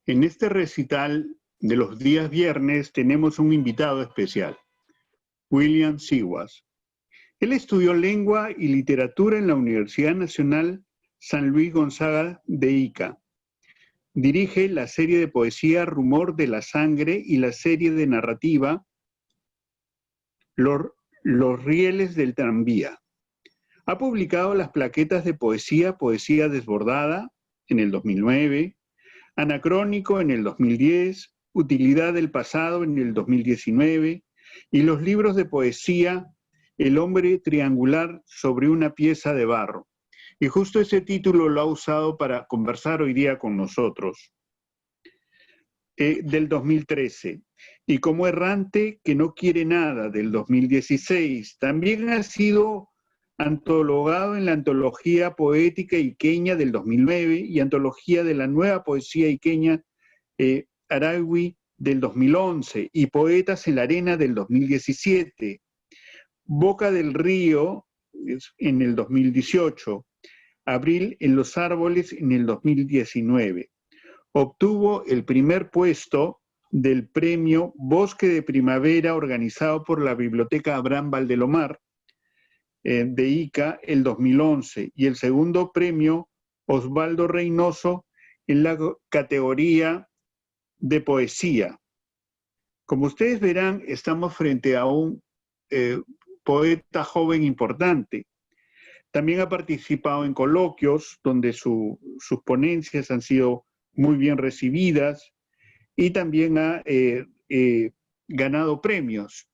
En este recital de los días viernes tenemos un invitado especial, William Siwas. Él estudió lengua y literatura en la Universidad Nacional San Luis Gonzaga de Ica. Dirige la serie de poesía Rumor de la Sangre y la serie de narrativa Los Rieles del Tranvía. Ha publicado las plaquetas de poesía Poesía Desbordada en el 2009, Anacrónico en el 2010, Utilidad del Pasado en el 2019 y los libros de poesía El hombre triangular sobre una pieza de barro. Y justo ese título lo ha usado para conversar hoy día con nosotros, del 2013. Y Como errante que no quiere nada, del 2016. También ha sido antologado en la Antología Poética Iqueña del 2009 y Antología de la Nueva Poesía Iqueña Aragui del 2011 y Poetas en la Arena del 2017. Boca del Río en el 2018. Abril en los Árboles en el 2019. Obtuvo el primer puesto del premio Bosque de Primavera organizado por la Biblioteca Abraham Valdelomar de Ica el 2011 y el segundo premio Osvaldo Reynoso en la categoría de poesía. Como ustedes verán, estamos frente a un poeta joven importante. También ha participado en coloquios donde sus ponencias han sido muy bien recibidas y también ha ganado premios.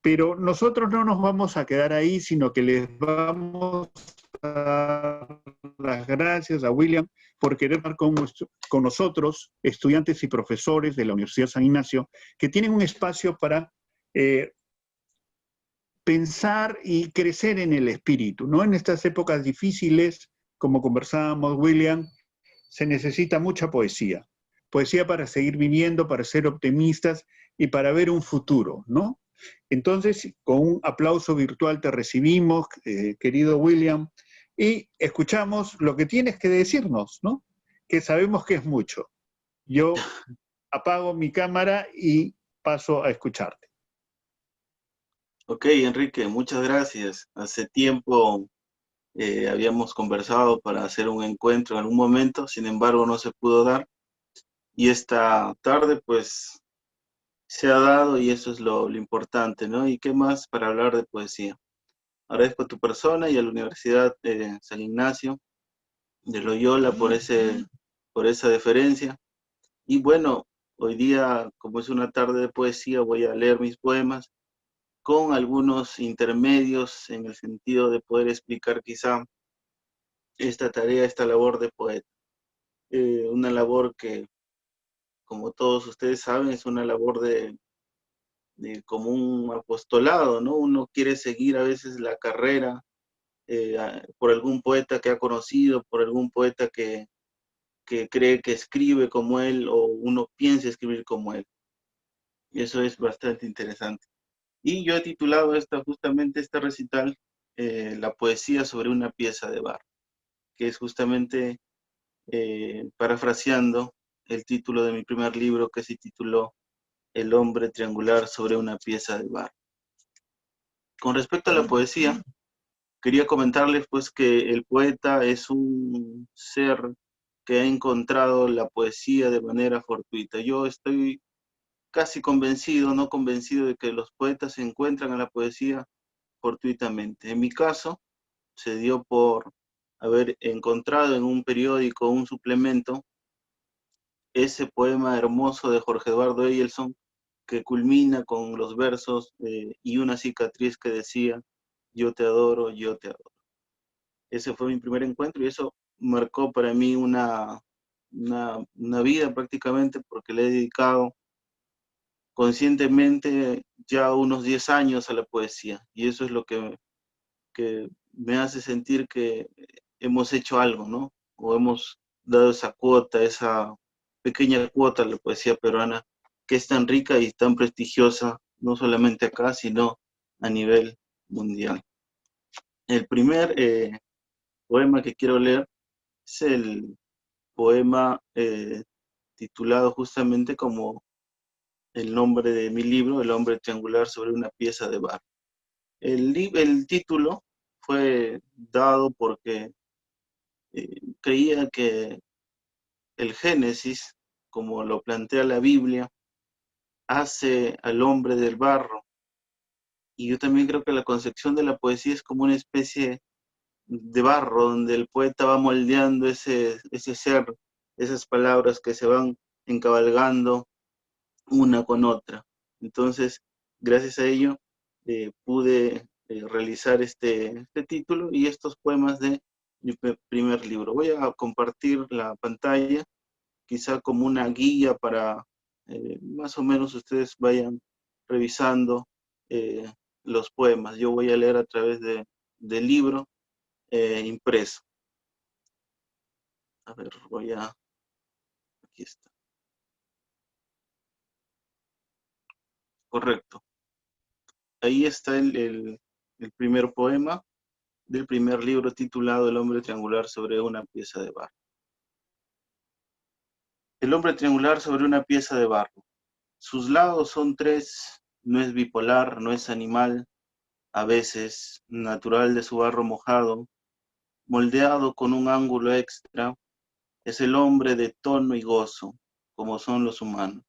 Pero nosotros no nos vamos a quedar ahí, sino que les vamos a dar las gracias a William por querer estar con nosotros, estudiantes y profesores de la Universidad San Ignacio, que tienen un espacio para pensar y crecer en el espíritu, ¿no? En estas épocas difíciles, como conversábamos, William, se necesita mucha poesía. Poesía para seguir viviendo, para ser optimistas y para ver un futuro, ¿no? Entonces, con un aplauso virtual te recibimos, querido William, y escuchamos lo que tienes que decirnos, ¿no? Que sabemos que es mucho. Yo apago mi cámara y paso a escucharte. Ok, Enrique, muchas gracias. Hace tiempo habíamos conversado para hacer un encuentro en algún momento, sin embargo no se pudo dar. Y esta tarde pues se ha dado y eso es lo importante, ¿no? ¿Y qué más para hablar de poesía? Agradezco a tu persona y a la Universidad San Ignacio de Loyola por esa deferencia. Y bueno, hoy día, como es una tarde de poesía, voy a leer mis poemas con algunos intermedios en el sentido de poder explicar quizá esta tarea, esta labor de poeta. Una labor que, como todos ustedes saben, es una labor de como un apostolado, ¿no? Uno quiere seguir a veces la carrera por algún poeta que ha conocido, por algún poeta que cree que escribe como él o uno piensa escribir como él. Y eso es bastante interesante. Y yo he titulado justamente este recital, La poesía sobre una pieza de barro, que es justamente parafraseando el título de mi primer libro que se tituló El hombre triangular sobre una pieza de barro. Con respecto a la poesía, quería comentarles pues que el poeta es un ser que ha encontrado la poesía de manera fortuita. Yo estoy casi convencido, no convencido de que los poetas se encuentran a la poesía fortuitamente. En mi caso, se dio por haber encontrado en un periódico, un suplemento, ese poema hermoso de Jorge Eduardo Eyelson, que culmina con los versos y una cicatriz que decía, yo te adoro, yo te adoro. Ese fue mi primer encuentro y eso marcó para mí una vida prácticamente porque le he dedicado conscientemente ya unos 10 años a la poesía y eso es lo que me hace sentir que hemos hecho algo, ¿no? O hemos dado esa cuota, esa pequeña cuota a la poesía peruana que es tan rica y tan prestigiosa, no solamente acá, sino a nivel mundial. El primer poema que quiero leer es el poema titulado justamente como el nombre de mi libro, El hombre triangular sobre una pieza de barro. El título fue dado porque creía que el Génesis, como lo plantea la Biblia, hace al hombre del barro. Y yo también creo que la concepción de la poesía es como una especie de barro, donde el poeta va moldeando ese ser, esas palabras que se van encabalgando una con otra. Entonces, gracias a ello, pude realizar este título y estos poemas de mi primer libro. Voy a compartir la pantalla, quizá como una guía para más o menos ustedes vayan revisando eh, los poemas. Yo voy a leer a través del libro impreso. A ver, aquí está. Correcto. Ahí está el primer poema del primer libro titulado El hombre triangular sobre una pieza de barro. El hombre triangular sobre una pieza de barro. Sus lados son tres, no es bipolar, no es animal, a veces natural de su barro mojado, moldeado con un ángulo extra, es el hombre de tono y gozo, como son los humanos.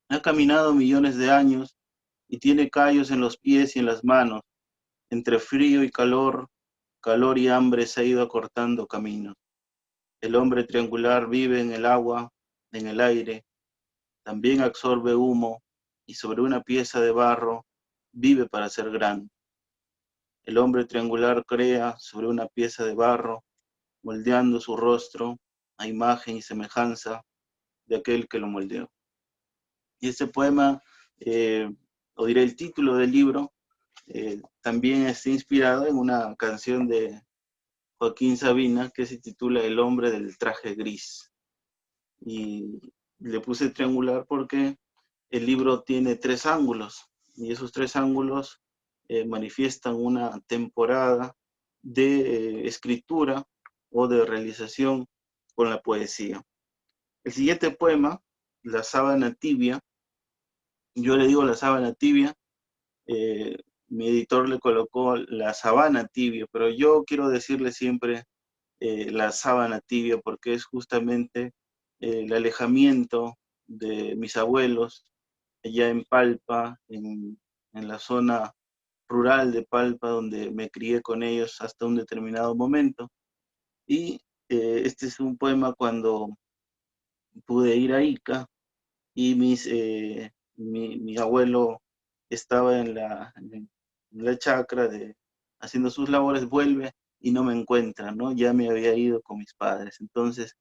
Ha caminado millones de años y tiene callos en los pies y en las manos. Entre frío y calor, calor y hambre se ha ido acortando caminos. El hombre triangular vive en el agua, en el aire, también absorbe humo y sobre una pieza de barro vive para ser grande. El hombre triangular crea sobre una pieza de barro, moldeando su rostro a imagen y semejanza de aquel que lo moldeó. Y este poema, o diré el título del libro, también está inspirado en una canción de Joaquín Sabina que se titula El hombre del traje gris. Y le puse triangular porque el libro tiene tres ángulos y esos tres ángulos manifiestan una temporada de escritura o de realización con la poesía. El siguiente poema, La sábana tibia, yo le digo la sábana tibia, eh, mi editor le colocó la sabana tibia, pero yo quiero decirle siempre la sábana tibia porque es justamente el alejamiento de mis abuelos allá en Palpa, en la zona rural de Palpa, donde me crié con ellos hasta un determinado momento. Y este es un poema cuando pude ir a Ica y mi abuelo estaba en la chacra haciendo sus labores, vuelve y no me encuentra, ¿no? Ya me había ido con mis padres. Entonces,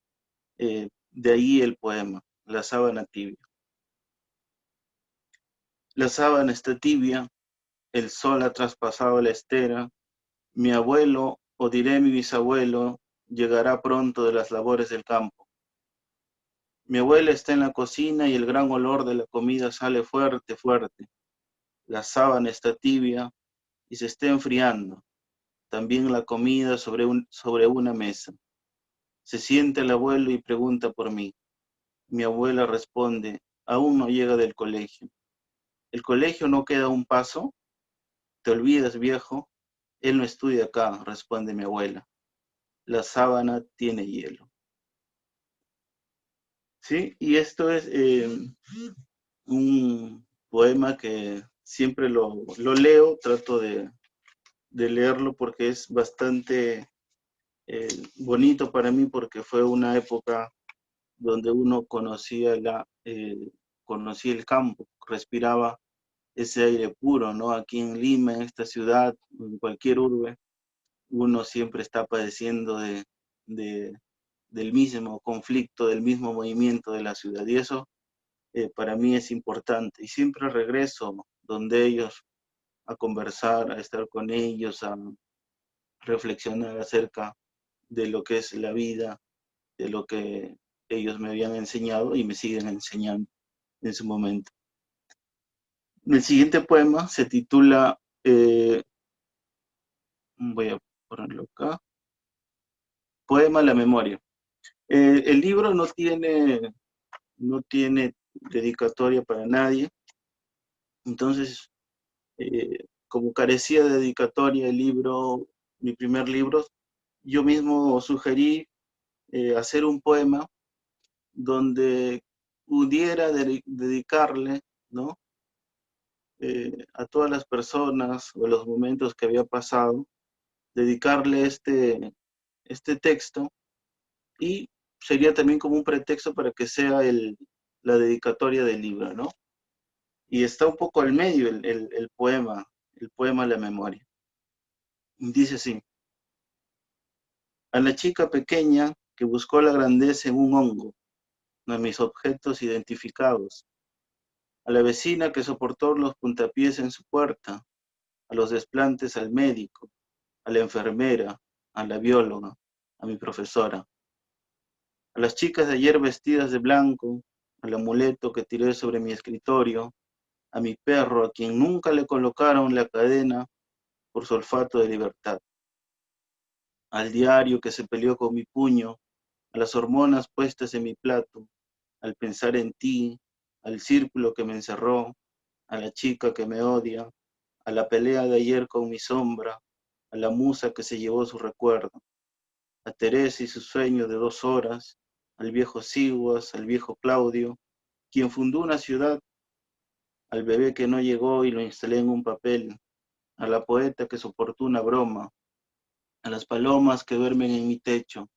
de ahí el poema, La sábana tibia. La sábana está tibia, el sol ha traspasado la estera, mi abuelo, o diré mi bisabuelo, llegará pronto de las labores del campo. Mi abuela está en la cocina y el gran olor de la comida sale fuerte, fuerte. La sábana está tibia y se está enfriando. También la comida sobre una mesa. Se sienta el abuelo y pregunta por mí. Mi abuela responde, aún no llega del colegio. ¿El colegio no queda un paso? ¿Te olvidas, viejo? Él no estudia acá, responde mi abuela. La sábana tiene hielo. ¿Sí? Y esto es un poema que siempre lo leo, trato de leerlo porque es bastante bonito para mí porque fue una época donde uno conocía el campo, respiraba ese aire puro, ¿no? Aquí en Lima, en esta ciudad, en cualquier urbe, uno siempre está padeciendo de- del mismo conflicto, del mismo movimiento de la ciudad. Y eso para mí es importante. Y siempre regreso donde ellos a conversar, a estar con ellos, a reflexionar acerca de lo que es la vida, de lo que ellos me habían enseñado y me siguen enseñando en su momento. El siguiente poema se titula, voy a ponerlo acá, Poema La Memoria. El libro no tiene no tiene dedicatoria para nadie. Entonces, como carecía de dedicatoria el libro, mi primer libro, yo mismo sugerí hacer un poema donde pudiera dedicarle, ¿no? A todas las personas o los momentos que había pasado, dedicarle este texto, y sería también como un pretexto para que sea la dedicatoria del libro, ¿no? Y está un poco al medio el poema a la memoria. Dice así: a la chica pequeña que buscó la grandeza en un hongo, a mis objetos identificados, a la vecina que soportó los puntapiés en su puerta, a los desplantes al médico, a la enfermera, a la bióloga, a mi profesora, a las chicas de ayer vestidas de blanco, al amuleto que tiré sobre mi escritorio, a mi perro a quien nunca le colocaron la cadena por su olfato de libertad, al diario que se peleó con mi puño, a las hormonas puestas en mi plato, al pensar en ti, al círculo que me encerró, a la chica que me odia, a la pelea de ayer con mi sombra, a la musa que se llevó su recuerdo, a Teresa y su sueño de 2 horas, al viejo Siguas, al viejo Claudio, quien fundó una ciudad, al bebé que no llegó y lo instalé en un papel, a la poeta que soportó una broma, a las palomas que duermen en mi techo,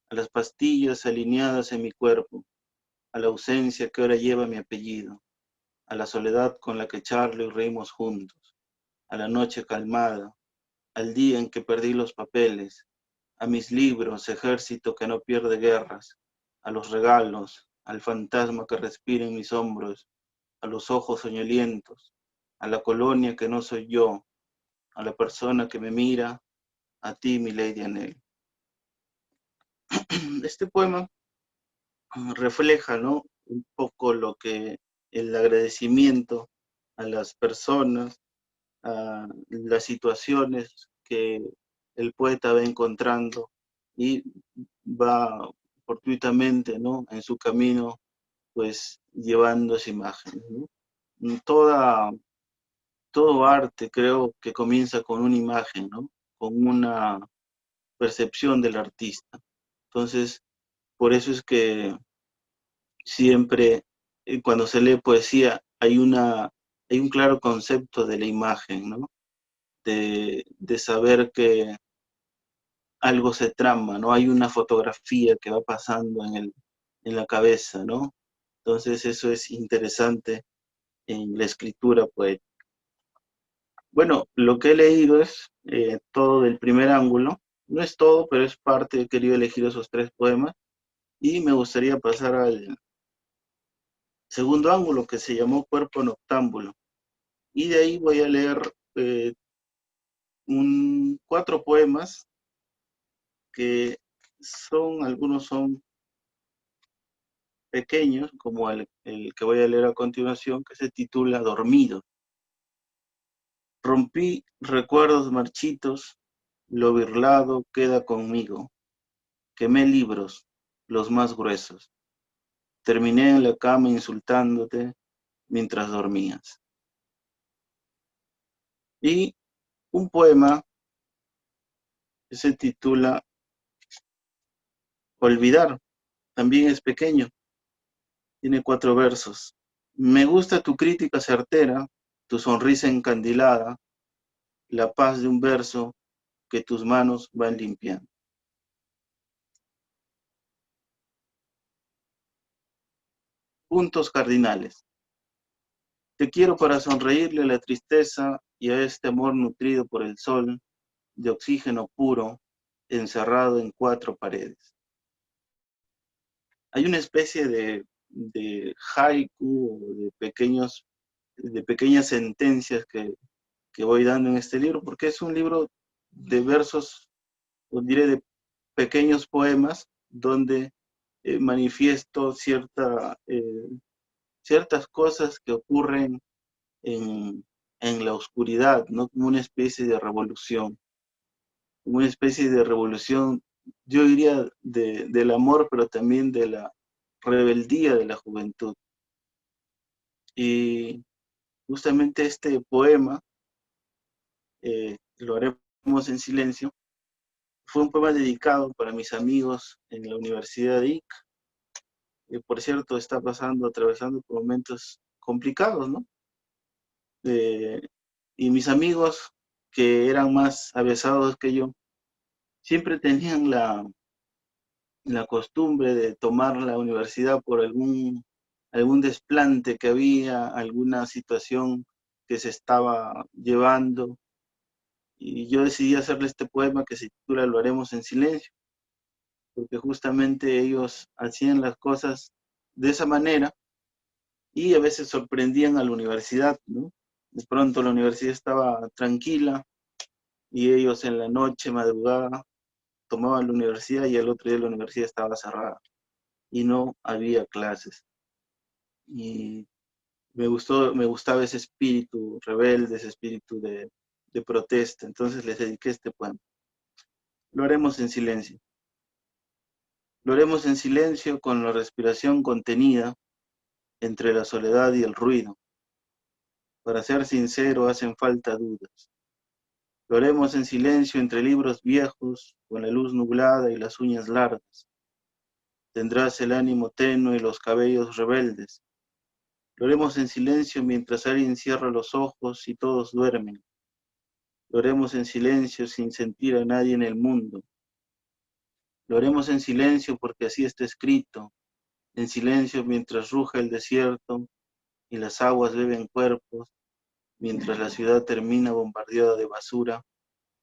a las pastillas alineadas en mi cuerpo, a la ausencia que ahora lleva mi apellido, a la soledad con la que charlo y reímos juntos, a la noche calmada, al día en que perdí los papeles, a mis libros, ejército que no pierde guerras, a los regalos, al fantasma que respira en mis hombros, a los ojos soñolientos, a la colonia que no soy yo, a la persona que me mira, a ti, mi Lady Annelle. Este poema refleja, ¿no?, un poco lo que el agradecimiento a las personas, a las situaciones que el poeta va encontrando y va fortuitamente, ¿no?, en su camino, pues llevando esa imagen, ¿no? Todo arte creo que comienza con una imagen, ¿no?, con una percepción del artista. Entonces, por eso es que siempre cuando se lee poesía hay un claro concepto de la imagen, ¿no? De saber que algo se trama, ¿no? Hay una fotografía que va pasando en la cabeza, ¿no? Entonces eso es interesante en la escritura poética. Bueno, lo que he leído es todo del primer ángulo. No es todo, pero es parte. He querido elegir esos 3 poemas. Y me gustaría pasar al segundo ángulo, que se llamó Cuerpo Noctámbulo. Y de ahí voy a leer 4 poemas que algunos son pequeños, como el que voy a leer a continuación, que se titula Dormido. Rompí recuerdos marchitos, lo birlado queda conmigo. Quemé libros, los más gruesos. Terminé en la cama insultándote mientras dormías. Y un poema que se titula Olvidar, también es pequeño, tiene 4 versos. Me gusta tu crítica certera, tu sonrisa encandilada, la paz de un verso que tus manos van limpiando. Puntos cardinales. Te quiero para sonreírle a la tristeza y a este amor nutrido por el sol, de oxígeno puro, encerrado en 4 paredes. Hay una especie de haiku, de pequeñas sentencias que voy dando en este libro, porque es un libro de versos, o diré de pequeños poemas, donde manifiesto ciertas cosas que ocurren en la oscuridad, ¿no? Como una especie de revolución, yo diría del amor, pero también de la rebeldía de la juventud. Y justamente este poema, lo haremos en silencio, fue un poema dedicado para mis amigos en la Universidad de Ica, que por cierto está atravesando por momentos complicados, ¿no? Y mis amigos, que eran más avesados que yo, siempre tenían la costumbre de tomar la universidad por algún desplante que había, alguna situación que se estaba llevando. Y yo decidí hacerle este poema que se titula Lo haremos en silencio, porque justamente ellos hacían las cosas de esa manera y a veces sorprendían a la universidad, ¿no? De pronto la universidad estaba tranquila y ellos en la noche, madrugada, tomaban la universidad y el otro día la universidad estaba cerrada y no había clases. Y me gustaba ese espíritu rebelde, ese espíritu de protesta. Entonces les dediqué este poema. Lo haremos en silencio. Lo haremos en silencio con la respiración contenida entre la soledad y el ruido. Para ser sincero, hacen falta dudas. Lo haremos en silencio entre libros viejos, con la luz nublada y las uñas largas. Tendrás el ánimo tenue y los cabellos rebeldes. Lo haremos en silencio mientras alguien cierra los ojos y todos duermen. Lo haremos en silencio sin sentir a nadie en el mundo. Lo haremos en silencio porque así está escrito. En silencio mientras ruge el desierto y las aguas beben cuerpos, mientras la ciudad termina bombardeada de basura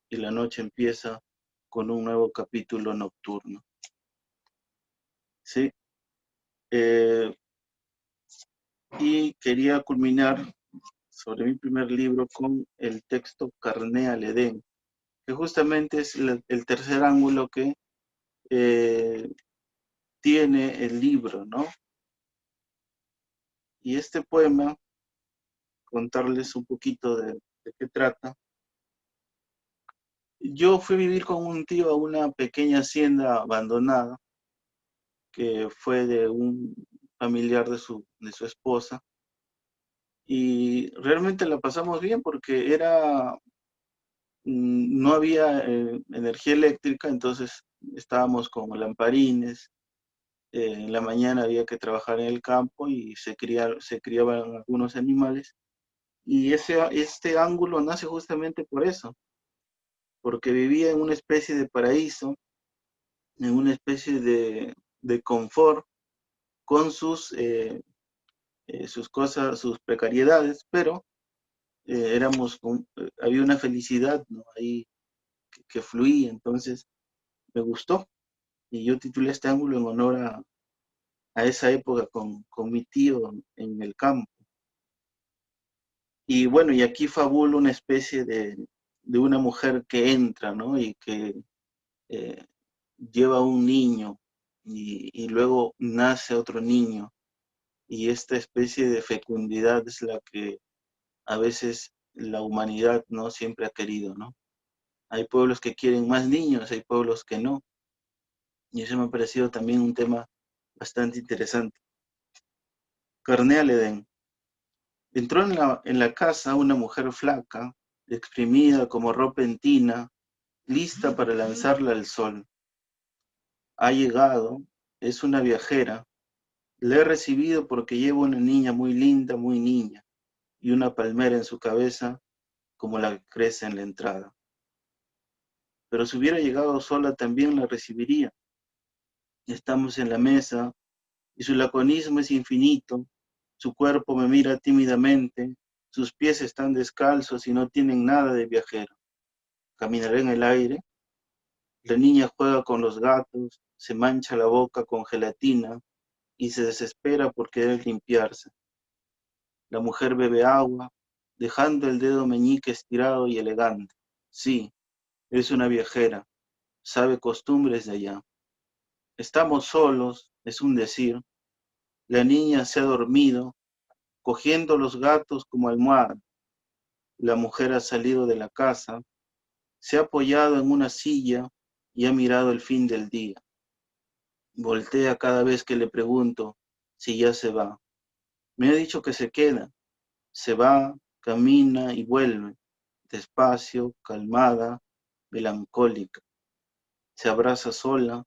y la noche empieza con un nuevo capítulo nocturno. ¿Sí? Y quería culminar sobre mi primer libro con el texto Carné al Edén, que justamente es el tercer ángulo que tiene el libro, ¿no? Y este poema, contarles un poquito de qué trata. Yo fui a vivir con un tío a una pequeña hacienda abandonada, que fue de un familiar de su esposa, y realmente la pasamos bien porque no había energía eléctrica, entonces estábamos con lamparines. En la mañana había que trabajar en el campo y se criaban algunos animales. Y este ángulo nace justamente por eso, porque vivía en una especie de paraíso, en una especie de confort, con sus cosas, sus precariedades, pero había una felicidad, ¿no? Ahí que fluía, entonces me gustó. Y yo titulé este ángulo en honor a esa época con mi tío en el campo. Y bueno, y aquí fabulo una especie de una mujer que entra, ¿no? Y que eh, lleva un niño y luego nace otro niño. Y esta especie de fecundidad es la que a veces la humanidad no siempre ha querido, ¿no? Hay pueblos que quieren más niños, hay pueblos que no. Y eso me ha parecido también un tema bastante interesante. Carné al Edén. Entró en la casa una mujer flaca, exprimida como ropa en tina, lista para lanzarla al sol. Ha llegado, es una viajera. Le he recibido porque lleva una niña muy linda, muy niña, y una palmera en su cabeza como la que crece en la entrada. Pero si hubiera llegado sola también la recibiría. Estamos en la mesa y su laconismo es infinito. Su cuerpo me mira tímidamente, sus pies están descalzos y no tienen nada de viajero. Caminaré en el aire. La niña juega con los gatos, se mancha la boca con gelatina y se desespera por querer limpiarse. La mujer bebe agua, dejando el dedo meñique estirado y elegante. Sí, es una viajera, sabe costumbres de allá. Estamos solos, es un decir. La niña se ha dormido, cogiendo los gatos como almohada. La mujer ha salido de la casa, se ha apoyado en una silla y ha mirado el fin del día. Voltea cada vez que le pregunto si ya se va. Me ha dicho que se queda. Se va, camina y vuelve, despacio, calmada, melancólica. Se abraza sola,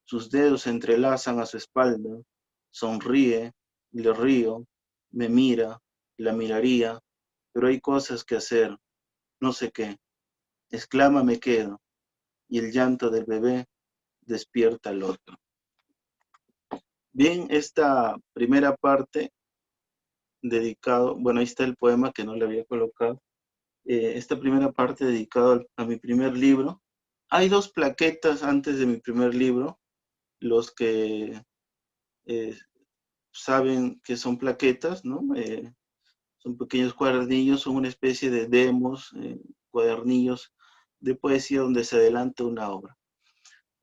sus dedos se entrelazan a su espalda, sonríe, le río, me mira, la miraría, pero hay cosas que hacer, no sé qué. Exclama, me quedo, y el llanto del bebé despierta al otro. Bien, esta primera parte dedicado, bueno, ahí está el poema que no le había colocado. Esta primera parte dedicado a mi primer libro. Hay dos plaquetas antes de mi primer libro. Los que eh, saben que son plaquetas, ¿no? Son pequeños cuadernillos, son una especie de demos, cuadernillos de poesía donde se adelanta una obra.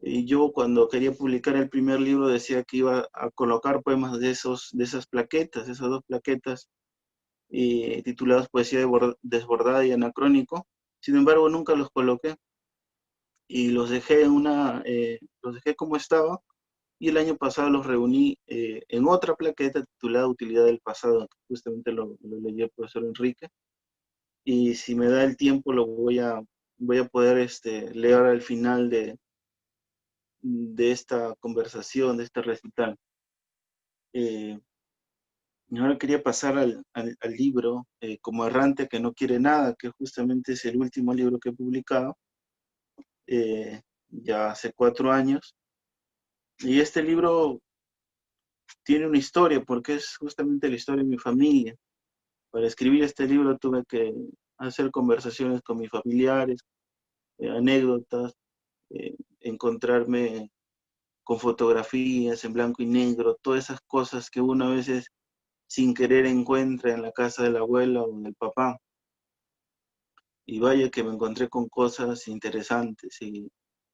Y yo cuando quería publicar el primer libro decía que iba a colocar poemas de esas plaquetas, esas dos plaquetas tituladas Poesía Desbordada y Anacrónico. Sin embargo, nunca los coloqué y los dejé como estaba, y el año pasado los reuní en otra plaqueta titulada Utilidad del Pasado, que justamente lo leyó el profesor Enrique, y si me da el tiempo voy a poder leer al final de esta conversación, de este recital. Eh, y ahora quería pasar al libro, Como Errante que no quiere nada, que justamente es el último libro que he publicado, ya hace 4 años. Y este libro tiene una historia, porque es justamente la historia de mi familia. Para escribir este libro tuve que hacer conversaciones con mis familiares, anécdotas, encontrarme con fotografías en blanco y negro, todas esas cosas que uno a veces sin querer encuentra en la casa de la abuela o del papá. Y vaya que me encontré con cosas interesantes y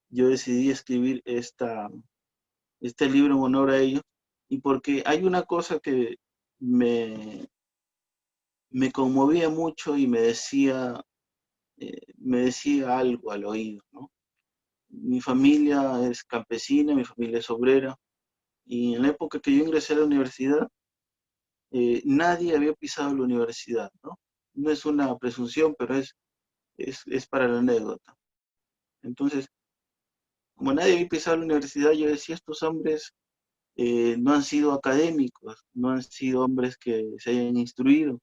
yo decidí escribir este libro en honor a ellos, y porque hay una cosa que me, me conmovía mucho y me decía algo al oído, ¿no? Mi familia es campesina, mi familia es obrera, y en la época que yo ingresé a la universidad, nadie había pisado la universidad, ¿no? No es una presunción, pero es para la anécdota. Entonces, como nadie había pisado la universidad, yo decía, estos hombres no han sido académicos, no han sido hombres que se hayan instruido,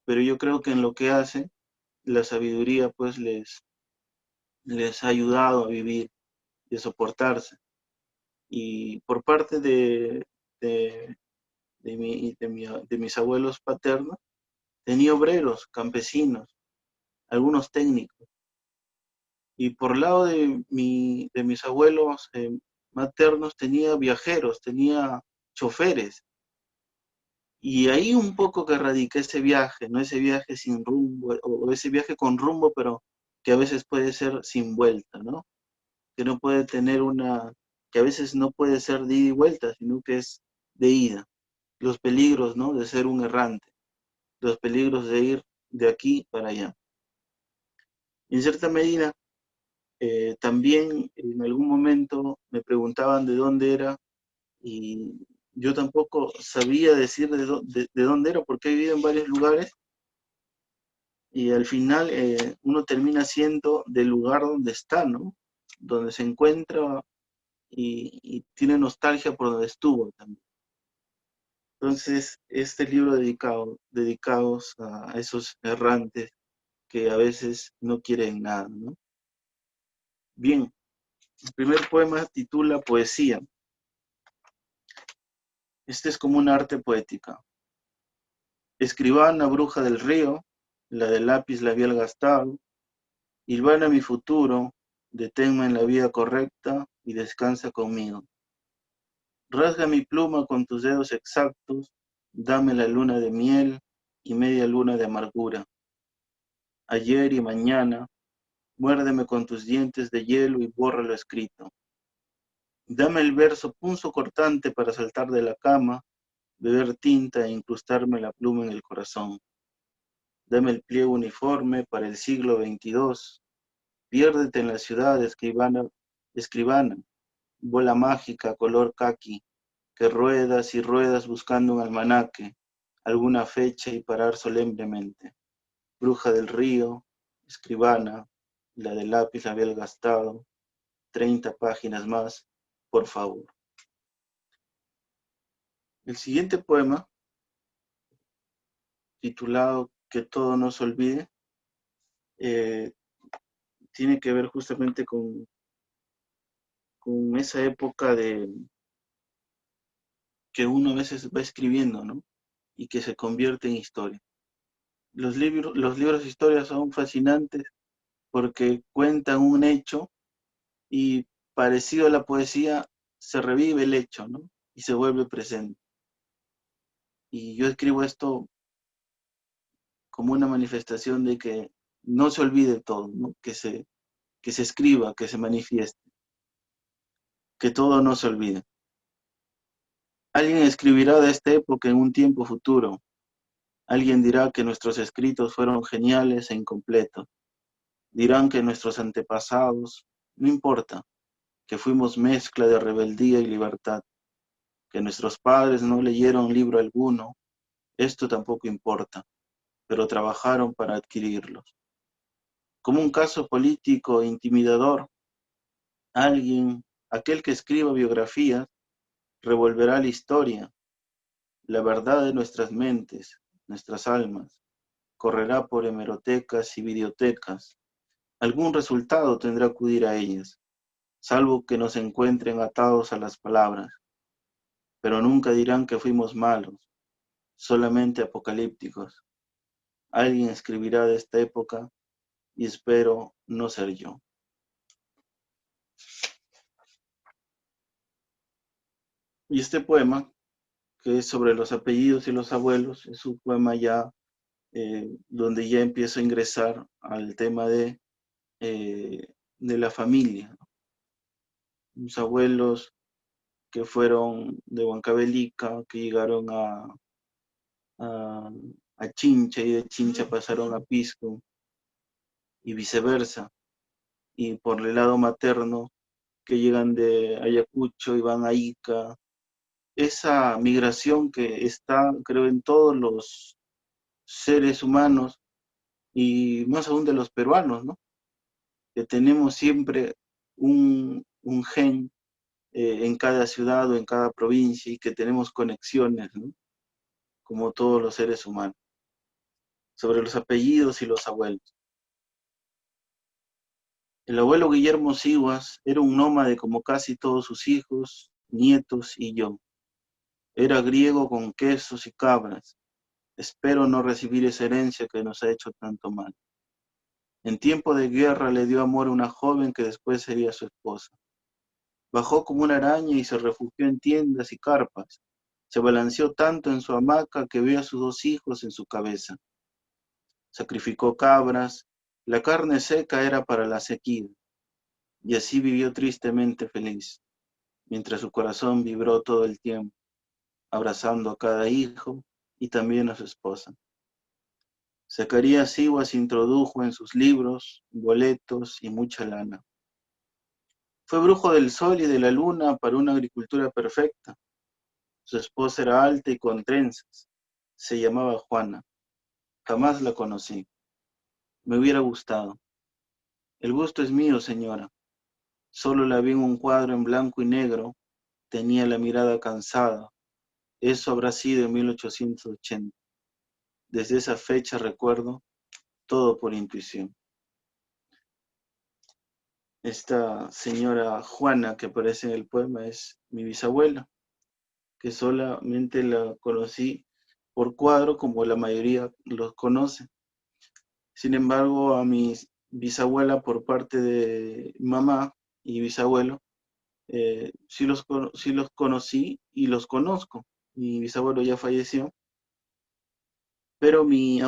pero yo creo que en lo que hacen, la sabiduría pues les ha ayudado a vivir y a soportarse. Y por parte de, de mis abuelos paternos, tenía obreros, campesinos, algunos técnicos. Y por lado de mis abuelos maternos tenía viajeros, tenía choferes. Y ahí un poco que radica ese viaje, ¿no? Ese viaje sin rumbo, o ese viaje con rumbo, pero que a veces puede ser sin vuelta, ¿no? Que no puede tener que a veces no puede ser de ida y vuelta, sino que es de ida. Los peligros, ¿no? De ser un errante, los peligros de ir de aquí para allá. En cierta medida, también en algún momento me preguntaban de dónde era, y yo tampoco sabía decir de dónde era, porque he vivido en varios lugares, y al final uno termina siendo del lugar donde está, ¿no? Donde se encuentra y tiene nostalgia por donde estuvo también. Entonces, este libro dedicados a esos errantes que a veces no quieren nada, ¿no? Bien, el primer poema titula Poesía. Este es como un arte poética. Escribana, bruja del río, la del lápiz labial gastado, hilvana mi futuro, deténme en la vía correcta y descansa conmigo. Rasga mi pluma con tus dedos exactos, dame la luna de miel y media luna de amargura. Ayer y mañana, muérdeme con tus dientes de hielo y borra lo escrito. Dame el verso punzo cortante para saltar de la cama, beber tinta e incrustarme la pluma en el corazón. Dame el pliego uniforme para el siglo XXII. Piérdete en la ciudad, escribana, bola mágica color caqui, que ruedas y ruedas buscando un almanaque, alguna fecha y parar solemnemente. Bruja del río, escribana, la del lápiz labial gastado, 30 páginas más, por favor. El siguiente poema, titulado Que todo no se olvide, tiene que ver justamente con esa época de que uno a veces va escribiendo, ¿no? Y que se convierte en historia. Los libros de historia son fascinantes porque cuentan un hecho y parecido a la poesía se revive el hecho, ¿no? Y se vuelve presente. Y yo escribo esto como una manifestación de que no se olvide todo, ¿no? Que se escriba, que se manifieste, que todo no se olvide. Alguien escribirá de esta época en un tiempo futuro. Alguien dirá que nuestros escritos fueron geniales e incompletos. Dirán que nuestros antepasados, no importa, que fuimos mezcla de rebeldía y libertad, que nuestros padres no leyeron libro alguno, esto tampoco importa, pero trabajaron para adquirirlos. Como un caso político intimidador, alguien, aquel que escriba biografías, revolverá la historia, la verdad de nuestras mentes, nuestras almas, correrá por hemerotecas y videotecas. Algún resultado tendrá que acudir a ellas, salvo que nos encuentren atados a las palabras, pero nunca dirán que fuimos malos, solamente apocalípticos. Alguien escribirá de esta época y espero no ser yo. Y este poema, que es sobre los apellidos y los abuelos, es un poema ya donde ya empiezo a ingresar al tema de la familia. Mis abuelos que fueron de Huancavelica, que llegaron a, a Chincha y de Chincha pasaron a Pisco y viceversa. Y por el lado materno, que llegan de Ayacucho y van a Ica. Esa migración que está, creo, en todos los seres humanos y más aún de los peruanos, ¿no? Que tenemos siempre un gen en cada ciudad o en cada provincia y que tenemos conexiones, ¿no? Como todos los seres humanos. Sobre los apellidos y los abuelos. El abuelo Guillermo Siguas era un nómade como casi todos sus hijos, nietos y yo. Era griego con quesos y cabras. Espero no recibir esa herencia que nos ha hecho tanto mal. En tiempo de guerra le dio amor a una joven que después sería su esposa. Bajó como una araña y se refugió en tiendas y carpas. Se balanceó tanto en su hamaca que vio a sus dos hijos en su cabeza. Sacrificó cabras, la carne seca era para la sequía, y así vivió tristemente feliz, mientras su corazón vibró todo el tiempo, abrazando a cada hijo y también a su esposa. Zacarías Siguas introdujo en sus libros boletos y mucha lana. Fue brujo del sol y de la luna para una agricultura perfecta. Su esposa era alta y con trenzas. Se llamaba Juana. Jamás la conocí. Me hubiera gustado. El gusto es mío, señora. Solo la vi en un cuadro en blanco y negro. Tenía la mirada cansada. Eso habrá sido en 1880. Desde esa fecha recuerdo todo por intuición. Esta señora Juana que aparece en el poema es mi bisabuela, que solamente la conocí por cuadro como la mayoría los conoce. Sin embargo, a mi bisabuela por parte de mamá y bisabuelo, sí los conocí y los conozco. Mi bisabuelo ya falleció, pero mi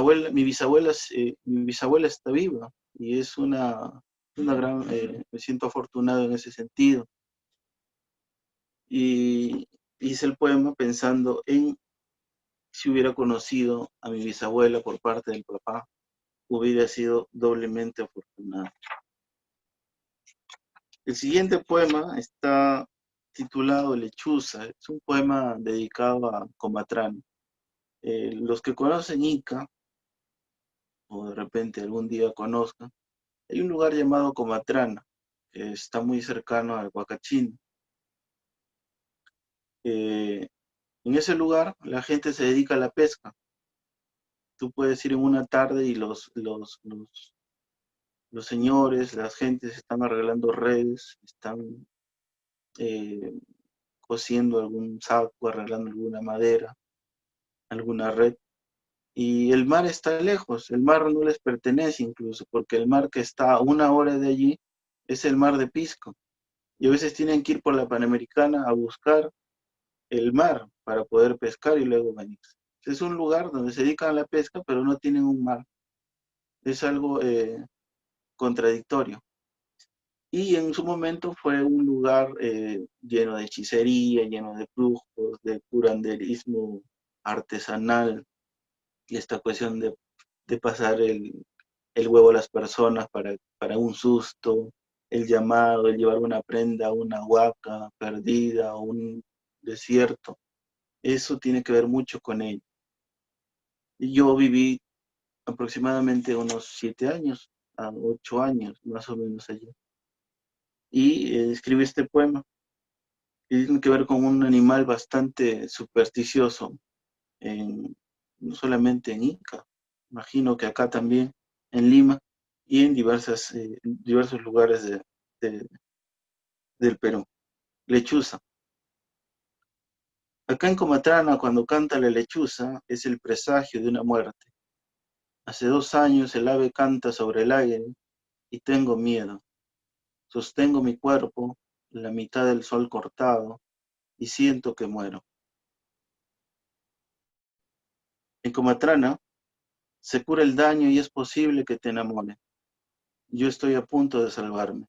bisabuela está viva y es una gran, me siento afortunado en ese sentido. Y hice el poema pensando en si hubiera conocido a mi bisabuela por parte del papá, hubiera sido doblemente afortunado. El siguiente poema está titulado Lechuza. Es un poema dedicado a Comatrana. Los que conocen Ica, o de repente algún día conozcan, hay un lugar llamado Comatrana, que está muy cercano al Huacachín. En ese lugar la gente se dedica a la pesca. Tú puedes ir en una tarde y los señores, las gentes están arreglando redes, están eh, cosiendo algún saco, arreglando alguna madera, alguna red. Y el mar está lejos, el mar no les pertenece incluso, porque el mar que está a 1 hora de allí es el mar de Pisco. Y a veces tienen que ir por la Panamericana a buscar el mar para poder pescar y luego venir. Es un lugar donde se dedican a la pesca, pero no tienen un mar. Es algo contradictorio. Y en su momento fue un lugar lleno de hechicería, lleno de brujos, de curanderismo artesanal, y esta cuestión de pasar el huevo a las personas para un susto, el llamado, el llevar una prenda a una huaca perdida o un desierto. Eso tiene que ver mucho con ello. Y yo viví aproximadamente unos 7 años, a 8 años, más o menos allí. Y escribí este poema. Y tiene que ver con un animal bastante supersticioso, no solamente en Ica, imagino que acá también, en Lima, y en diversos lugares de- del Perú. Lechuza. Acá en Comatrana, cuando canta la lechuza, es el presagio de una muerte. Hace 2 años el ave canta sobre el aire y tengo miedo. Sostengo mi cuerpo, la mitad del sol cortado, y siento que muero. En Comatrana se cura el daño y es posible que te enamore. Yo estoy a punto de salvarme.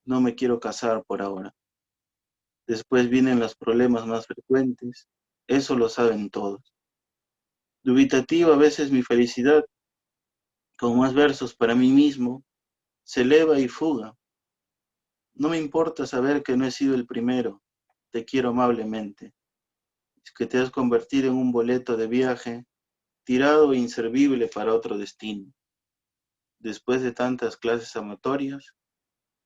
No me quiero casar por ahora. Después vienen los problemas más frecuentes. Eso lo saben todos. Dubitativo a veces mi felicidad, con más versos para mí mismo, se eleva y fuga. No me importa saber que no he sido el primero. Te quiero amablemente. Es que te has convertido en un boleto de viaje, tirado e inservible para otro destino. Después de tantas clases amatorias,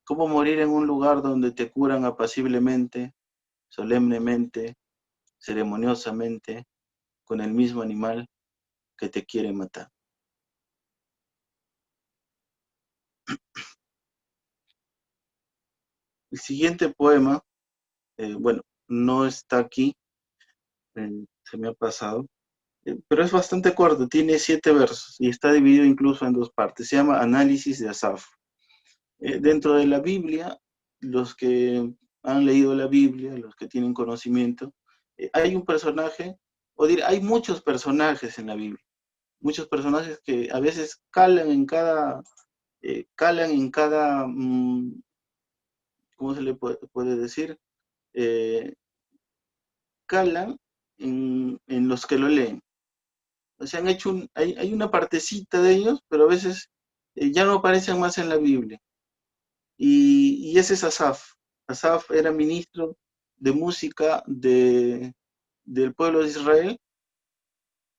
¿cómo morir en un lugar donde te curan apaciblemente, solemnemente, ceremoniosamente, con el mismo animal que te quiere matar? El siguiente poema, bueno, no está aquí, se me ha pasado, pero es bastante corto, tiene 7 versos y está dividido incluso en 2 partes. Se llama Análisis de Asaf. Dentro de la Biblia, los que han leído la Biblia, los que tienen conocimiento, hay un personaje, hay muchos personajes en la Biblia, muchos personajes que a veces calan en cada, ¿cómo se le puede decir? Eh, calan en los que lo leen. O sea, hay una partecita de ellos, pero a veces ya no aparecen más en la Biblia. Y ese es Asaf. Asaf era ministro de música del pueblo de Israel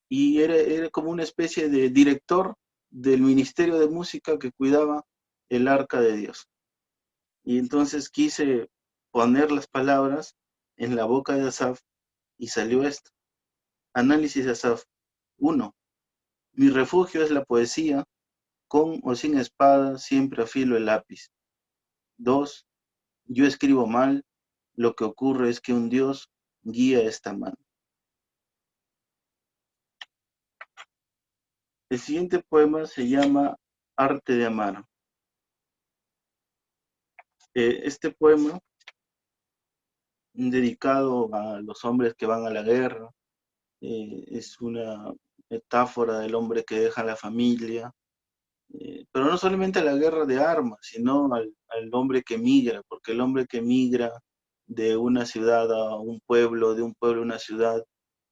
y era como una especie de director del ministerio de música que cuidaba el arca de Dios. Y entonces quise poner las palabras en la boca de Asaf y salió esto. Análisis de Asaf. 1. Mi refugio es la poesía, con o sin espada, siempre afilo el lápiz. 2. Yo escribo mal, lo que ocurre es que un Dios guía esta mano. El siguiente poema se llama Arte de Amar. Este poema, dedicado a los hombres que van a la guerra, es una metáfora del hombre que deja la familia, pero no solamente a la guerra de armas, sino al hombre que migra, porque el hombre que migra de una ciudad a un pueblo, de un pueblo a una ciudad,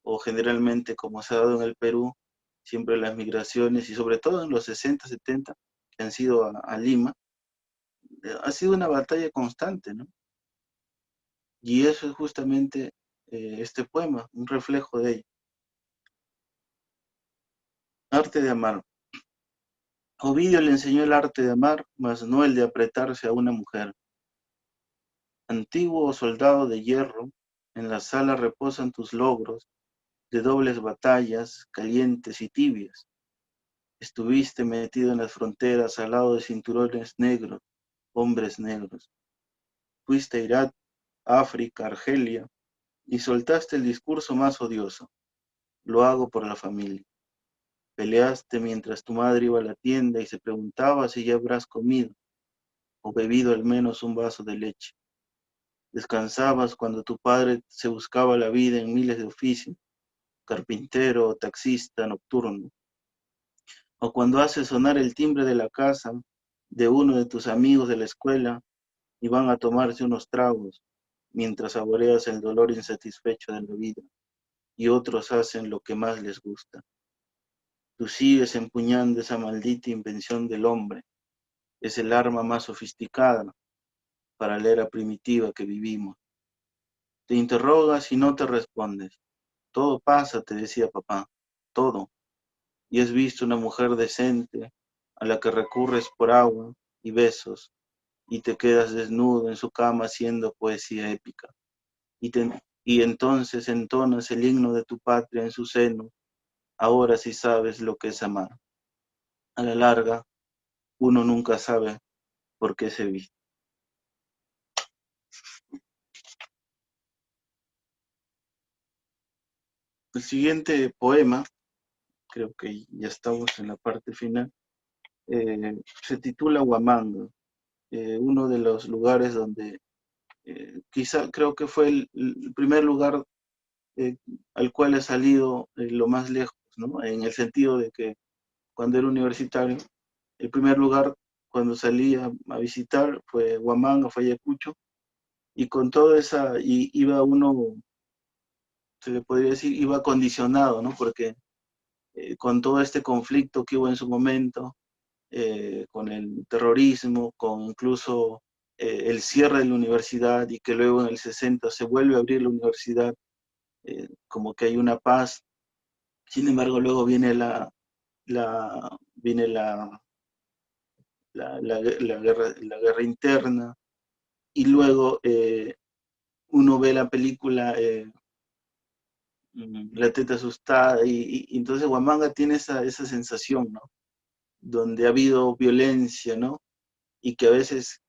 o generalmente como se ha dado en el Perú, siempre las migraciones, y sobre todo en los 60, 70, que han sido a Lima, ha sido una batalla constante, ¿no? Y eso es justamente este poema, un reflejo de ello. Arte de amar. Ovidio le enseñó el arte de amar, mas no el de apretarse a una mujer. Antiguo soldado de hierro, en la sala reposan tus logros de dobles batallas, calientes y tibias. Estuviste metido en las fronteras al lado de cinturones negros, hombres negros. Fuiste a Irak, África, Argelia, y soltaste el discurso más odioso. Lo hago por la familia. Peleaste mientras tu madre iba a la tienda y se preguntaba si ya habrás comido o bebido al menos un vaso de leche. Descansabas cuando tu padre se buscaba la vida en miles de oficios, carpintero, taxista, nocturno. O cuando haces sonar el timbre de la casa de uno de tus amigos de la escuela y van a tomarse unos tragos mientras saboreas el dolor insatisfecho de la vida y otros hacen lo que más les gusta. Tú sigues empuñando esa maldita invención del hombre. Es el arma más sofisticada para la era primitiva que vivimos. Te interrogas y no te respondes. Todo pasa, te decía papá, todo. Y has visto una mujer decente a la que recurres por agua y besos y te quedas desnudo en su cama haciendo poesía épica. Y entonces entonas el himno de tu patria en su seno. Ahora sí sabes lo que es amar. A la larga, uno nunca sabe por qué se viste. El siguiente poema, creo que ya estamos en la parte final, se titula Huamanga, uno de los lugares donde quizá creo que fue el primer lugar eh, al cual he salido lo más lejos, ¿no? En el sentido de que cuando era universitario, el primer lugar cuando salí a visitar fue Huamanga, fue Ayacucho, y con toda esa, y iba uno, se le podría decir, iba condicionado, ¿no? Porque con todo este conflicto que hubo en su momento, con el terrorismo, con incluso el cierre de la universidad y que luego en el 60 se vuelve a abrir la universidad, como que hay una paz. Sin embargo, luego viene viene la guerra interna y luego uno ve la película La teta asustada y entonces Huamanga tiene esa sensación, ¿no? Donde ha habido violencia, ¿no? Y que a veces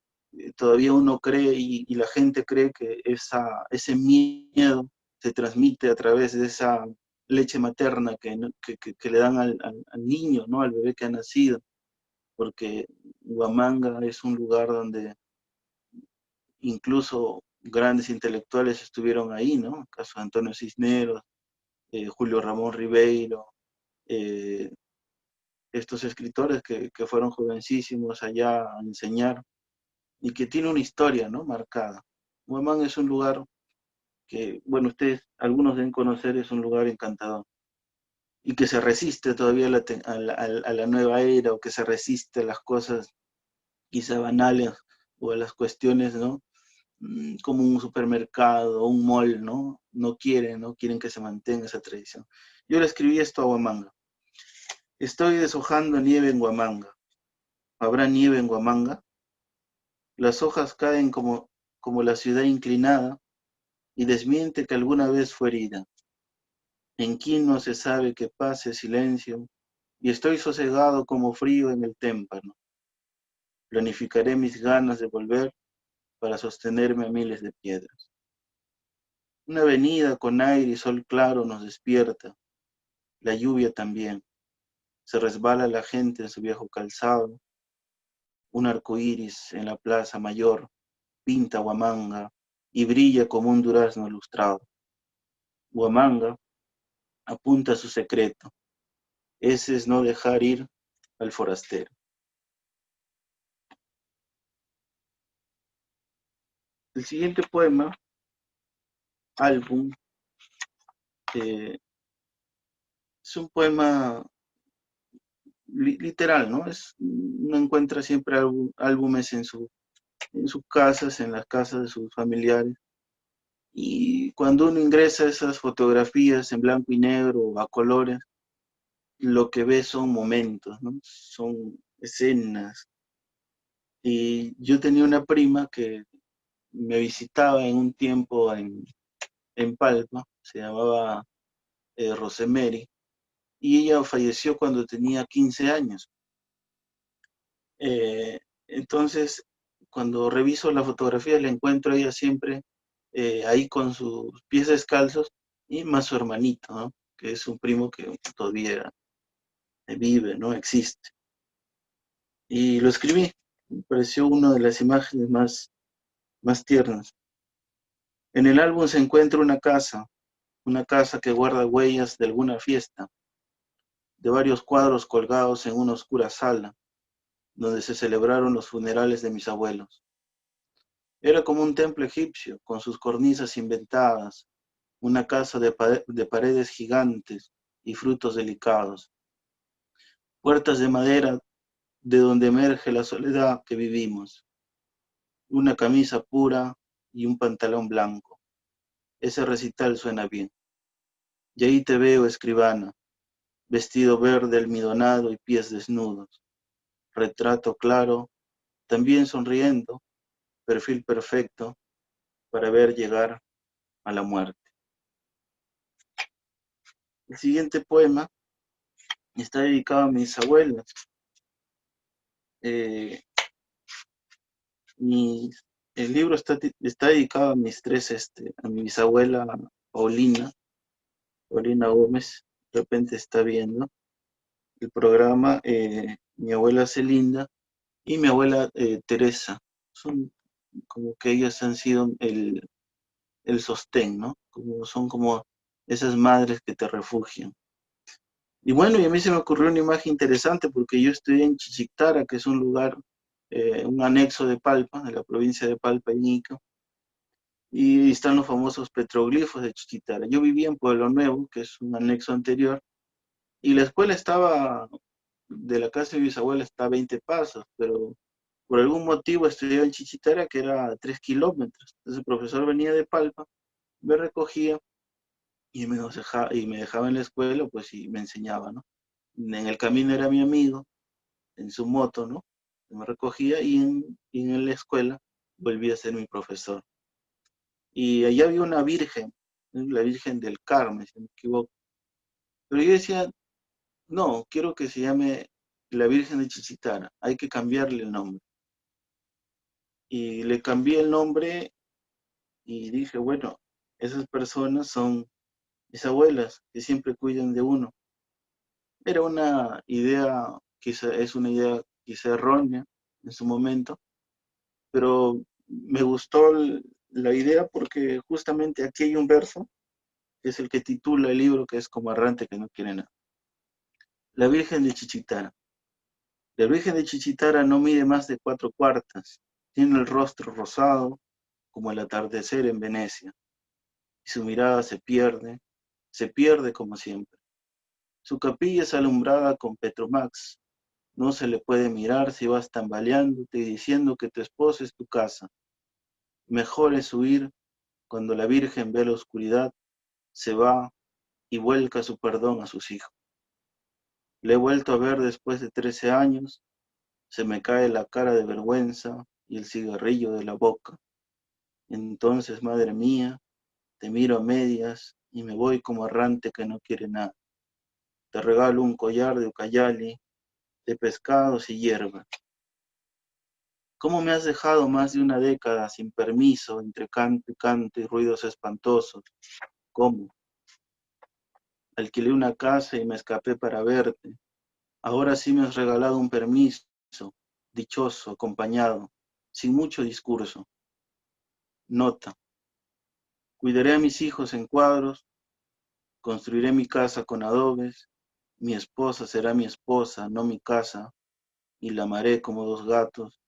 todavía uno cree y la gente cree que ese miedo se transmite a través de esa leche materna que le dan al niño, ¿no? Al bebé que ha nacido, porque Huamanga es un lugar donde incluso grandes intelectuales estuvieron ahí, ¿no? El caso de Antonio Cisneros, Julio Ramón Ribeiro, eh, estos escritores que fueron jovencísimos allá a enseñar y que tiene una historia, ¿no? Marcada. Huamanga es un lugar que, bueno, ustedes, algunos deben conocer, es un lugar encantador y que se resiste todavía a la nueva era o que se resiste a las cosas quizá banales o a las cuestiones, ¿no? Como un supermercado, un mall, ¿no? No quieren que se mantenga esa tradición. Yo le escribí esto a Huamanga. Estoy deshojando nieve en Huamanga. ¿Habrá nieve en Huamanga? Las hojas caen como la ciudad inclinada y desmiente que alguna vez fue herida. En Quín no se sabe que pase silencio y estoy sosegado como frío en el témpano. Planificaré mis ganas de volver para sostenerme a miles de piedras. Una avenida con aire y sol claro nos despierta, la lluvia también. Se resbala la gente en su viejo calzado, un arco iris en la plaza mayor pinta Huamanga y brilla como un durazno ilustrado. Huamanga apunta su secreto, ese es no dejar ir al forastero. El siguiente poema, álbum, eh, es un poema literal, ¿no? Uno encuentra siempre álbumes en sus casas, en las casas de sus familiares, Y cuando uno ingresa a esas fotografías en blanco y negro o a colores, lo que ve son momentos, ¿no? Son escenas. Y yo tenía una prima que me visitaba en un tiempo en Palma, se llamaba Rosemary, y ella falleció cuando tenía 15 años. Eh, entonces, cuando reviso la fotografía, la encuentro a ella siempre ahí con sus pies descalzos y más su hermanito, ¿no? Que es un primo que todavía vive, ¿no? Existe. Y lo escribí, me pareció una de las imágenes más tiernas. En el álbum se encuentra una casa que guarda huellas de alguna fiesta, de varios cuadros colgados en una oscura sala, donde se celebraron los funerales de mis abuelos. Era como un templo egipcio, con sus cornisas inventadas, una casa de paredes gigantes y frutos delicados, puertas de madera de donde emerge la soledad que vivimos, una camisa pura y un pantalón blanco. Ese recital suena bien. Y ahí te veo, escribana, vestido verde almidonado y pies desnudos, retrato claro, también sonriendo, perfil perfecto para ver llegar a la muerte. El siguiente poema está dedicado a mis abuelas. Eh, el libro está dedicado a mis tres, a mi bisabuela Paulina Gómez, de repente está viendo el programa, mi abuela Celinda y mi abuela Teresa. Son como que ellas han sido el sostén, ¿no? Son como esas madres que te refugian. Y bueno, y a mí se me ocurrió una imagen interesante porque yo estoy en Chichictara, que es un lugar, un anexo de Palpa, de la provincia de Palpa, Iquique, y están los famosos petroglifos de Chichictara. Yo vivía en Pueblo Nuevo, que es un anexo anterior, y la escuela estaba, de la casa de mi bisabuela está a 20 pasos, pero por algún motivo estudiaba en Chichictara, que era a 3 kilómetros. Entonces el profesor venía de Palpa, me recogía y me dejaba en la escuela, pues y me enseñaba, ¿no? En el camino era mi amigo, en su moto, ¿no? Me recogía y en la escuela volvía a ser mi profesor. Y allá había una virgen, ¿no? La Virgen del Carmen, si no me equivoco. Pero yo decía, no, quiero que se llame la Virgen de Chichitara, hay que cambiarle el nombre. Y le cambié el nombre y dije, bueno, esas personas son mis abuelas, que siempre cuidan de uno. Era una idea, es una idea quizá errónea en su momento, pero me gustó la idea porque justamente aquí hay un verso, que es el que titula el libro, que es Como errante que no quiere nada. La Virgen de Chichitara. La Virgen de Chichitara no mide más de 4 cuartas, tiene el rostro rosado como el atardecer en Venecia, y su mirada se pierde como siempre. Su capilla es alumbrada con Petromax, no se le puede mirar si vas tambaleándote y diciendo que tu esposa es tu casa. Mejor es huir cuando la Virgen ve la oscuridad, se va y vuelca su perdón a sus hijos. Le he vuelto a ver después de 13 años, se me cae la cara de vergüenza y el cigarrillo de la boca. Entonces, madre mía, te miro a medias y me voy como errante que no quiere nada. Te regalo un collar de ucayali, de pescados y hierba. ¿Cómo me has dejado más de una década sin permiso, entre canto y ruidos espantosos? ¿Cómo? Alquilé una casa y me escapé para verte. Ahora sí me has regalado un permiso, dichoso, acompañado, sin mucho discurso. Nota. Cuidaré a mis hijos en cuadros, construiré mi casa con adobes, mi esposa será mi esposa, no mi casa, y la amaré como dos gatos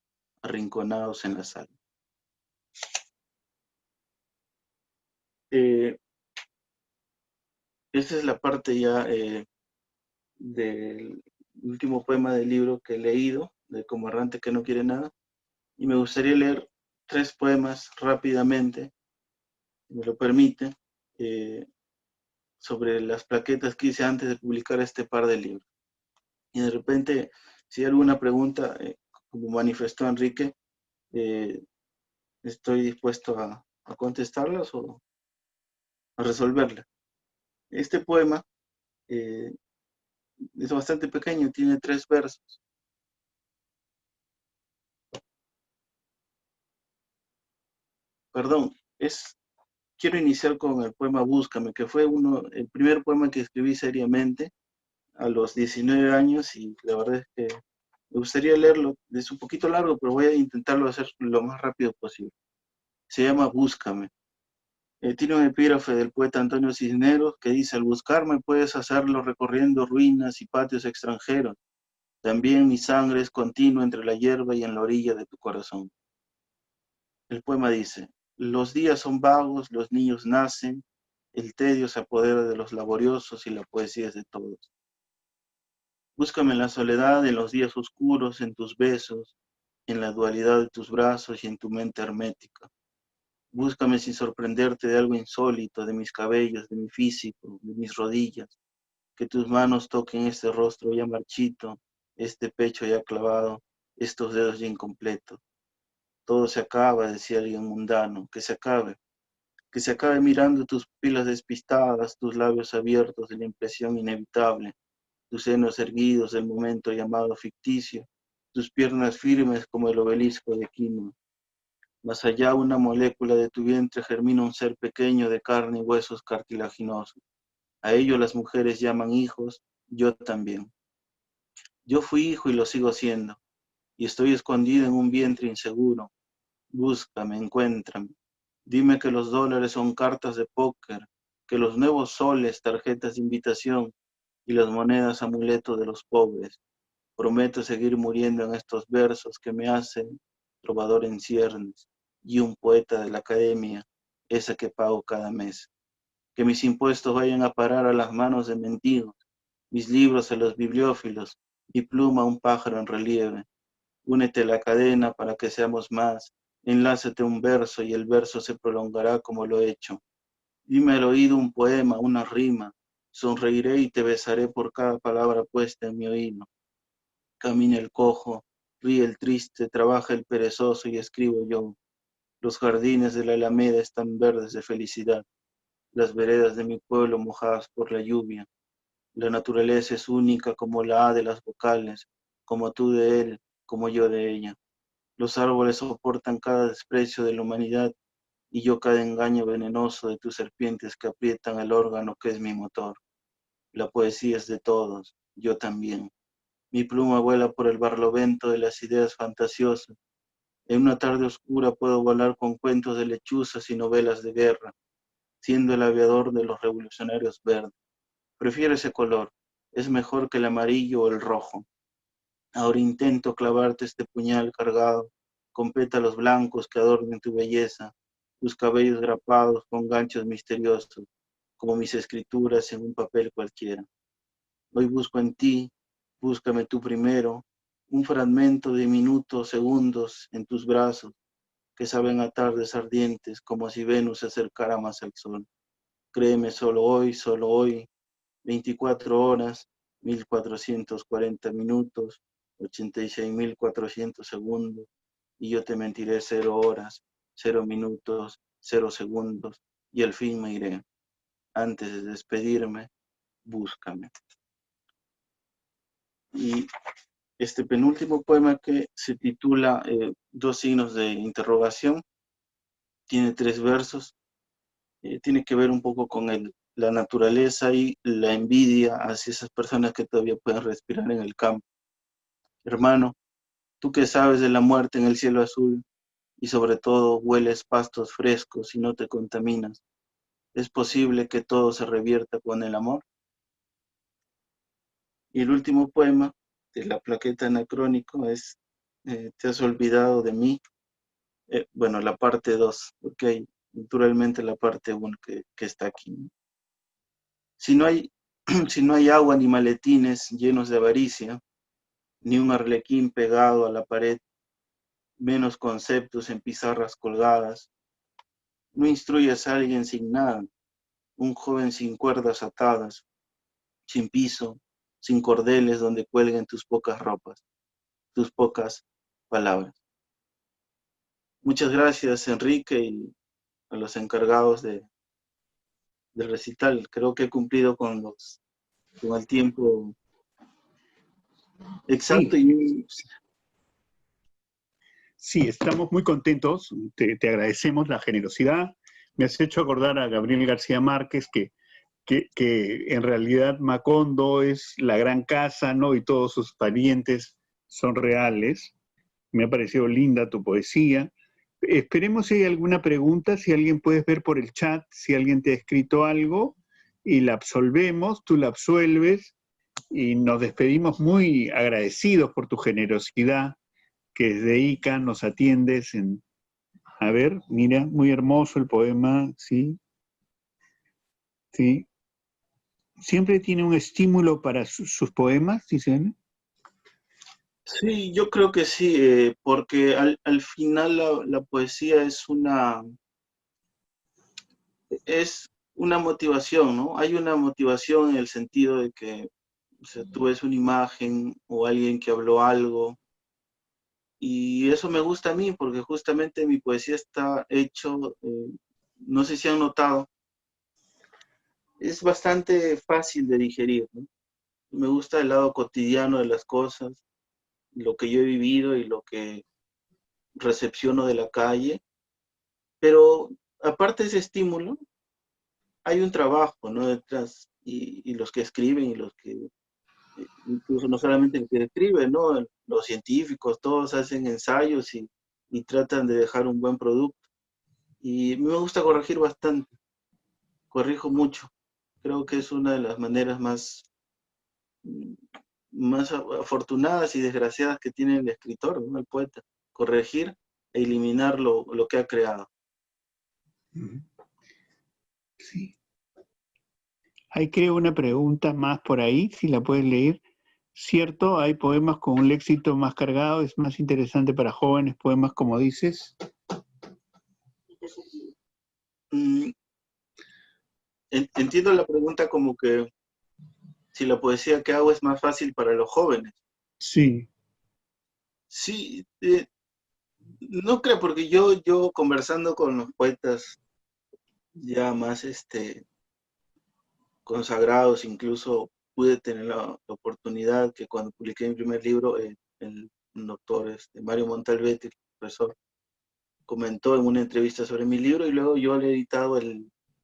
arrinconados en la sala. Eh, Esta es la parte ya del último poema del libro que he leído, de Como errante que no quiere nada, y me gustaría leer 3 poemas rápidamente me lo permite, sobre las plaquetas que hice antes de publicar este par de libros. Y de repente, si hay alguna pregunta, como manifestó Enrique, estoy dispuesto a contestarlas o a resolverlas. Este poema es bastante pequeño, tiene 3 versos. Perdón, quiero iniciar con el poema Búscame, que fue el primer poema que escribí seriamente a los 19 años, y la verdad es que me gustaría leerlo. Es un poquito largo, pero voy a intentarlo hacer lo más rápido posible. Se llama Búscame. Tiene un epígrafe del poeta Antonio Cisneros que dice: al buscarme puedes hacerlo recorriendo ruinas y patios extranjeros. También mi sangre es continua entre la hierba y en la orilla de tu corazón. El poema dice: los días son vagos, los niños nacen, el tedio se apodera de los laboriosos y la poesía es de todos. Búscame en la soledad, en los días oscuros, en tus besos, en la dualidad de tus brazos y en tu mente hermética. Búscame sin sorprenderte de algo insólito, de mis cabellos, de mi físico, de mis rodillas. Que tus manos toquen este rostro ya marchito, este pecho ya clavado, estos dedos ya incompletos. Todo se acaba, decía alguien mundano, que se acabe mirando tus pupilas despistadas, tus labios abiertos de la impresión inevitable, tus senos erguidos del momento llamado ficticio, tus piernas firmes como el obelisco de Quino. Más allá, una molécula de tu vientre germina un ser pequeño de carne y huesos cartilaginosos. A ello las mujeres llaman hijos, yo también. Yo fui hijo y lo sigo siendo, y estoy escondido en un vientre inseguro. Búscame, encuéntrame. Dime que los dólares son cartas de póker, que los nuevos soles, tarjetas de invitación, y las monedas amuleto de los pobres. Prometo seguir muriendo en estos versos que me hacen trovador en ciernes y un poeta de la academia, esa que pago cada mes. Que mis impuestos vayan a parar a las manos de mendigos, mis libros a los bibliófilos, mi pluma a un pájaro en relieve. Únete a la cadena para que seamos más, enlázate un verso y el verso se prolongará como lo he hecho. Dime al oído un poema, una rima, sonreiré y te besaré por cada palabra puesta en mi oído. Camina el cojo, ríe el triste, trabaja el perezoso y escribo yo. Los jardines de la Alameda están verdes de felicidad, las veredas de mi pueblo mojadas por la lluvia. La naturaleza es única como la A de las vocales, como tú de él, como yo de ella. Los árboles soportan cada desprecio de la humanidad y yo cada engaño venenoso de tus serpientes que aprietan el órgano que es mi motor. La poesía es de todos, yo también. Mi pluma vuela por el barlovento de las ideas fantasiosas. En una tarde oscura puedo volar con cuentos de lechuzas y novelas de guerra, siendo el aviador de los revolucionarios verdes. Prefiero ese color, es mejor que el amarillo o el rojo. Ahora intento clavarte este puñal cargado con pétalos blancos que adornen tu belleza, tus cabellos drapados con ganchos misteriosos, como mis escrituras en un papel cualquiera. Hoy busco en ti, búscame tú primero, un fragmento de minutos, segundos en tus brazos, que saben a tardes ardientes, como si Venus se acercara más al sol. Créeme, solo hoy, 24 horas, 1440 minutos, 86.400 segundos, y yo te mentiré 0 horas, 0 minutos, 0 segundos, y al fin me iré. Antes de despedirme, búscame. Y este penúltimo poema, que se titula Dos signos de interrogación, tiene 3 versos, tiene que ver un poco con la naturaleza y la envidia hacia esas personas que todavía pueden respirar en el campo. Hermano, tú que sabes de la muerte en el cielo azul y sobre todo hueles pastos frescos y no te contaminas, ¿es posible que todo se revierta con el amor? Y el último poema de la plaqueta anacrónico es Te has olvidado de mí. Bueno, la parte 2, porque hay naturalmente la parte 1 que está aquí. Si no hay, si no hay agua ni maletines llenos de avaricia, ni un arlequín pegado a la pared, menos conceptos en pizarras colgadas, No instruyas a alguien sin nada, un joven sin cuerdas atadas, sin piso, sin cordeles donde cuelguen tus pocas ropas, tus pocas palabras. Muchas gracias, Enrique, y a los encargados del recital. Creo que he cumplido con el tiempo exacto. Sí, sí, estamos muy contentos, te agradecemos la generosidad. Me has hecho acordar a Gabriel García Márquez que en realidad Macondo es la gran casa, ¿no? Y todos sus parientes son reales. Me ha parecido linda tu poesía. Esperemos si hay alguna pregunta, si alguien puedes ver por el chat, si alguien te ha escrito algo y la absolvemos, tú la absuelves y nos despedimos muy agradecidos por tu generosidad que desde ICA nos atiendes en... A ver, mira, muy hermoso el poema, sí, sí. Siempre tiene un estímulo para sus poemas, dicen. Sí, yo creo que sí, porque al final la poesía es una motivación, ¿no? Hay una motivación en el sentido de que, o sea, tú ves una imagen o alguien que habló algo, y eso me gusta a mí porque justamente mi poesía está hecho, no sé si han notado, es bastante fácil de digerir, ¿no? Me gusta el lado cotidiano de las cosas, lo que yo he vivido y lo que recepciono de la calle, pero aparte de ese estímulo, hay un trabajo, ¿no? Detrás, y los que escriben y los que, incluso no solamente el que escribe, ¿no? Los científicos, todos hacen ensayos y tratan de dejar un buen producto. Y a mí me gusta corregir bastante, corrijo mucho. Creo que es una de las maneras más afortunadas y desgraciadas que tiene el escritor, ¿no? El poeta, corregir e eliminar lo que ha creado. Sí. Hay creo una pregunta más por ahí, si la puedes leer. Cierto, hay poemas con un léxico más cargado, es más interesante para jóvenes, poemas como dices. Mm, Entiendo la pregunta como que si la poesía que hago es más fácil para los jóvenes. Sí. Sí, no creo, porque yo conversando con los poetas ya más consagrados, incluso pude tener la oportunidad que cuando publiqué mi primer libro, el doctor Mario Montalvetti, el profesor, comentó en una entrevista sobre mi libro y luego yo le he editado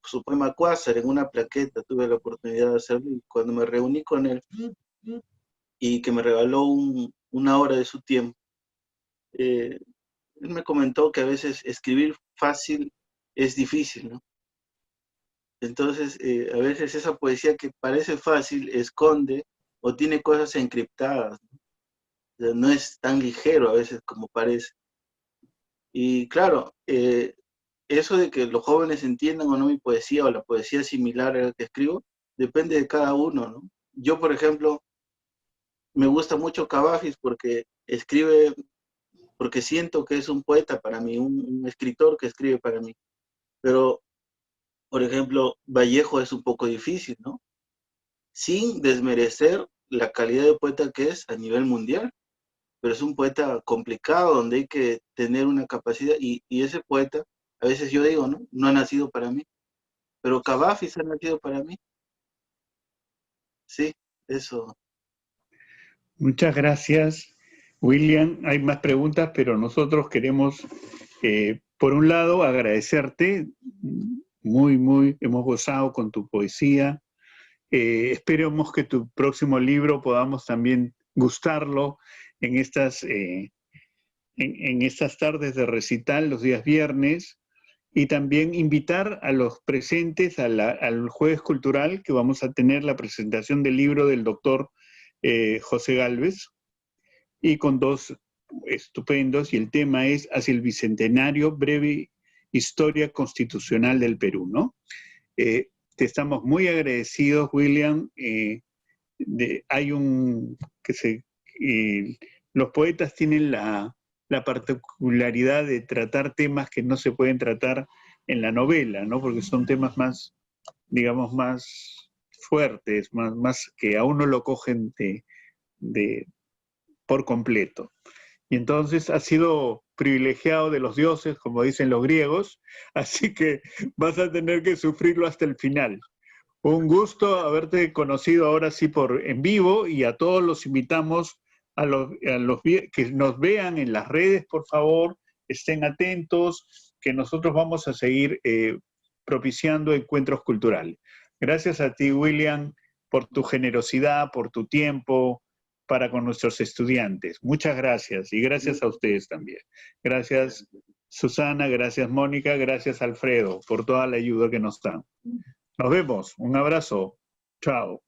su poema Cuásar en una plaqueta, tuve la oportunidad de hacerlo y cuando me reuní con él y que me regaló una hora de su tiempo, él me comentó que a veces escribir fácil es difícil, ¿no? Entonces, a veces esa poesía que parece fácil esconde o tiene cosas encriptadas, ¿no? O sea, no es tan ligero a veces como parece. Y claro, eso de que los jóvenes entiendan o no mi poesía o la poesía similar a la que escribo, depende de cada uno, ¿no? Yo, por ejemplo, me gusta mucho Cavafis porque escribe, porque siento que es un poeta para mí, un escritor que escribe para mí. Pero, por ejemplo, Vallejo es un poco difícil, ¿no? Sin desmerecer la calidad de poeta que es a nivel mundial, pero es un poeta complicado donde hay que tener una capacidad y ese poeta, a veces yo digo, ¿no? No ha nacido para mí, pero Cavafis ha nacido para mí. Sí, eso. Muchas gracias, William. Hay más preguntas, pero nosotros queremos, por un lado, agradecerte. Hemos gozado con tu poesía. Esperemos que tu próximo libro podamos también gustarlo en en estas tardes de recital, los días viernes, y también invitar a los presentes al Jueves Cultural, que vamos a tener la presentación del libro del doctor José Gálvez, y con dos estupendos, y el tema es Hacia el Bicentenario, breve historia constitucional del Perú, ¿no? Te estamos muy agradecidos, William. Hay los poetas tienen la particularidad de tratar temas que no se pueden tratar en la novela, ¿no? Porque son temas más, digamos, más fuertes, más que a uno lo cogen por completo. Y entonces has sido privilegiado de los dioses, como dicen los griegos, así que vas a tener que sufrirlo hasta el final. Un gusto haberte conocido ahora sí en vivo, y a todos los invitamos que nos vean en las redes, por favor, estén atentos, que nosotros vamos a seguir propiciando encuentros culturales. Gracias a ti, William, por tu generosidad, por tu tiempo para con nuestros estudiantes. Muchas gracias, y gracias a ustedes también. Gracias, Susana, gracias, Mónica, gracias, Alfredo, por toda la ayuda que nos dan. Nos vemos. Un abrazo. Chao.